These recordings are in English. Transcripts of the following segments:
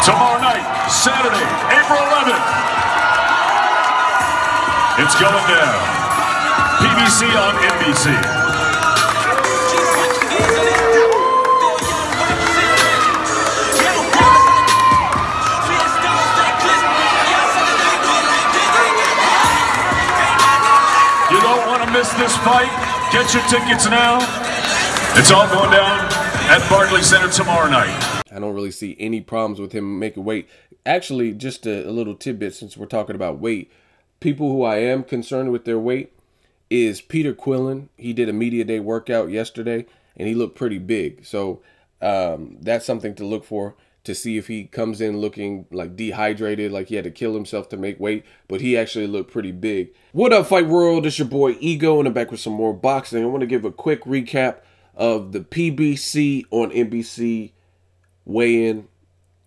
Tomorrow night, Saturday, April 11th. It's going down. PBC on NBC. You don't want to miss this fight. Get your tickets now. It's all going down at Barclays Center tomorrow night. I don't really see any problems with him making weight. Actually, just a little tidbit since we're talking about weight. People who I am concerned with their weight is Peter Quillin. He did a media day workout yesterday, and he looked pretty big. So that's something to look for, to see if he comes in looking like dehydrated, like he had to kill himself to make weight. But he actually looked pretty big. What up, Fight World? It's your boy Ego, and I'm back with some more boxing. I want to give a quick recap of the PBC on NBC weigh-in,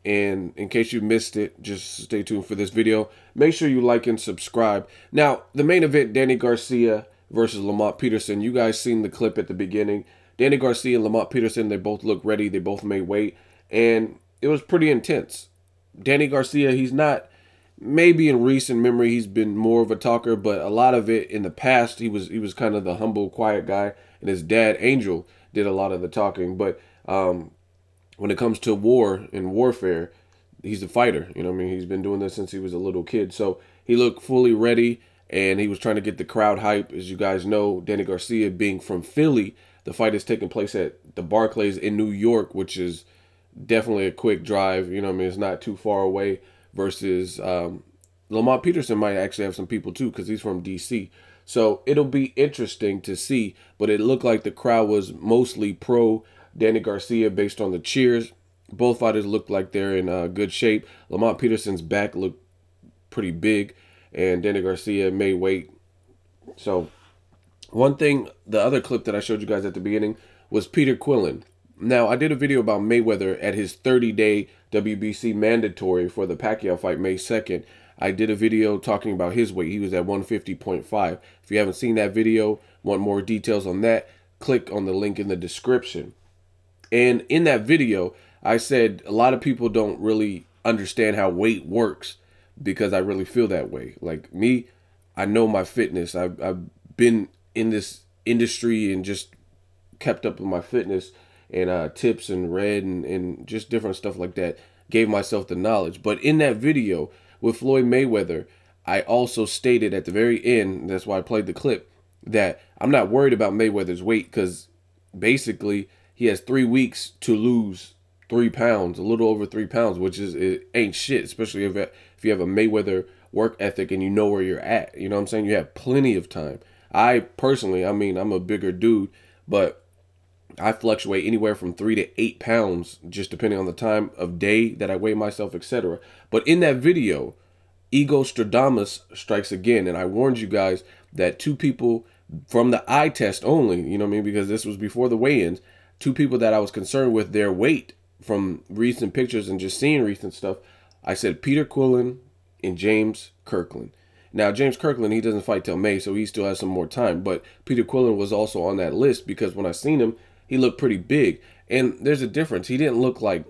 and in case you missed it, just stay tuned for this video. Make sure you like and subscribe. Now, the main event, Danny Garcia versus Lamont Peterson. You guys seen the clip at the beginning. Danny Garcia and Lamont Peterson, they both look ready. They both made weight, and it was pretty intense. Danny Garcia, he's not, maybe in recent memory he's been more of a talker, but a lot of it in the past he was kind of the humble, quiet guy, and his dad Angel did a lot of the talking. But when it comes to war and warfare, he's a fighter. You know what I mean? He's been doing this since he was a little kid. So he looked fully ready, and he was trying to get the crowd hype. As you guys know, Danny Garcia being from Philly, the fight is taking place at the Barclays in New York, which is definitely a quick drive. You know what I mean? It's not too far away, versus Lamont Peterson might actually have some people too, because he's from DC. So it'll be interesting to see, but it looked like the crowd was mostly pro Danny Garcia based on the cheers. Both fighters looked like they're in good shape. Lamont Peterson's back looked pretty big, and Danny Garcia made weight. So one thing, the other clip that I showed you guys at the beginning was Peter Quillin. Now, I did a video about Mayweather at his 30-day WBC mandatory for the Pacquiao fight May 2nd. I did a video talking about his weight. He was at 150.5. If you haven't seen that video, want more details on that, click on the link in the description. And in that video, I said a lot of people don't really understand how weight works, because I really feel that way. Like me, I know my fitness. I've been in this industry and just kept up with my fitness and tips and read and just different stuff like that. Gave myself the knowledge. But in that video with Floyd Mayweather, I also stated at the very end, that's why I played the clip, that I'm not worried about Mayweather's weight, because basically he has 3 weeks to lose 3 pounds, a little over 3 pounds, which is, it ain't shit, especially if you have a Mayweather work ethic and you know where you're at. You know what I'm saying? You have plenty of time. I personally, I mean, I'm a bigger dude, but I fluctuate anywhere from 3 to 8 pounds, just depending on the time of day that I weigh myself, etc. But in that video, Ego Stradamus strikes again, and I warned you guys that 2 people from the eye test only, you know what I mean, because this was before the weigh-ins, 2 people that I was concerned with their weight from recent pictures and just seeing recent stuff. I said Peter Quillin and James Kirkland. Now, James Kirkland, he doesn't fight till May, so he still has some more time. But Peter Quillin was also on that list, because when I seen him, he looked pretty big. And there's a difference. He didn't look like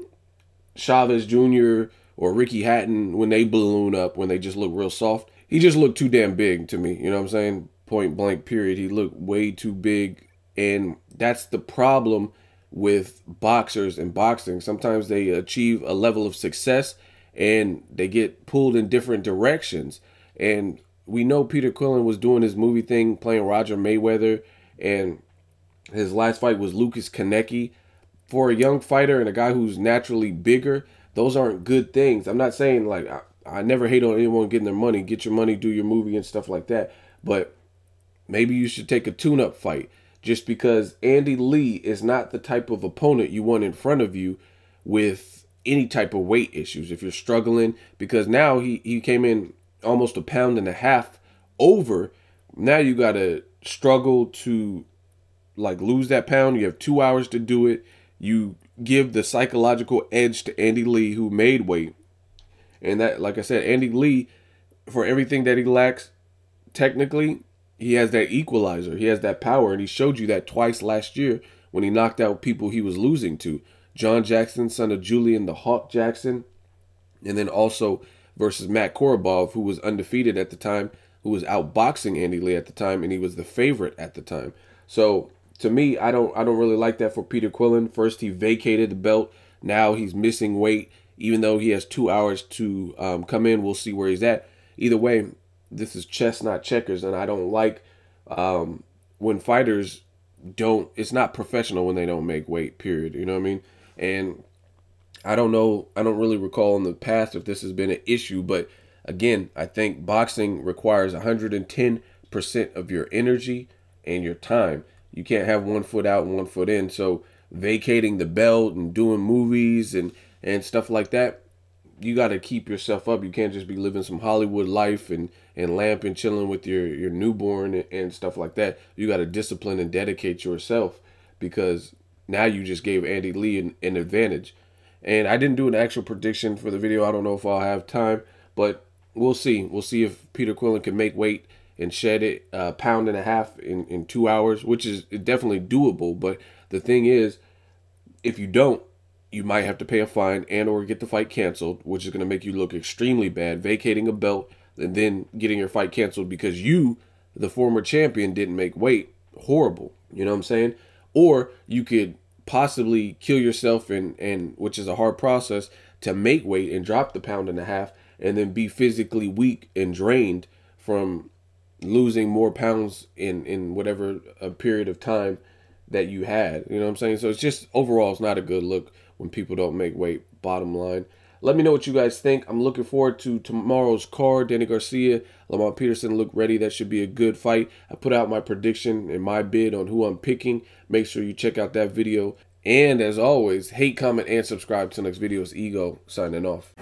Chavez Jr. or Ricky Hatton when they balloon up, when they just look real soft. He just looked too damn big to me. You know what I'm saying? Point blank, period. He looked way too big. And that's the problem with boxers and boxing. Sometimes they achieve a level of success and they get pulled in different directions. And we know Peter Quillin was doing his movie thing, playing Roger Mayweather, and his last fight was Lucas Konecki. For a young fighter and a guy who's naturally bigger, those aren't good things. I'm not saying, like, I never hate on anyone getting their money. Get your money, do your movie and stuff like that. But maybe you should take a tune-up fight, just because Andy Lee is not the type of opponent you want in front of you with any type of weight issues. If you're struggling, because now he came in almost 1.5 pounds over. Now you got to struggle to, like, lose that pound. You have 2 hours to do it. You give the psychological edge to Andy Lee, who made weight. And that, like I said, Andy Lee, for everything that he lacks technically, he has that equalizer. He has that power, and he showed you that twice last year when he knocked out people he was losing to. John Jackson, son of Julian the Hawk Jackson, And then also versus Matt Korobov, who was undefeated at the time, who was outboxing Andy Lee at the time, and he was the favorite at the time. So to me, I don't really like that for Peter Quillin. First, he vacated the belt. Now he's missing weight, even though he has 2 hours to come in. We'll see where he's at. Either way, this is chess, not checkers, and I don't like when fighters don't. It's not professional when they don't make weight. Period. You know what I mean? And I don't know. I don't really recall in the past if this has been an issue, but again, I think boxing requires 110% of your energy and your time. You can't have 1 foot out and 1 foot in. So vacating the belt and doing movies and stuff like that, you got to keep yourself up. You can't just be living some Hollywood life and lamping, chilling with your newborn and stuff like that. You got to discipline and dedicate yourself, because now you just gave Andy Lee an advantage. And I didn't do an actual prediction for the video. I don't know if I'll have time, but we'll see. We'll see if Peter Quillin can make weight and shed it 1.5 pounds in 2 hours, which is definitely doable. But the thing is, if you don't, you might have to pay a fine and or get the fight canceled, which is going to make you look extremely bad, vacating a belt and then getting your fight canceled because you, the former champion, didn't make weight. Horrible. You know what I'm saying? Or you could possibly kill yourself and which is a hard process, to make weight and drop the 1.5 pounds and then be physically weak and drained from losing more pounds in whatever a period of time that you had. You know what I'm saying? So it's just, overall, it's not a good look when people don't make weight, bottom line. Let me know what you guys think. I'm looking forward to tomorrow's card. Danny Garcia, Lamont Peterson look ready. That should be a good fight. I put out my prediction and my bid on who I'm picking. Make sure you check out that video. And as always, hate, comment, and subscribe to the next video. It's Ego signing off.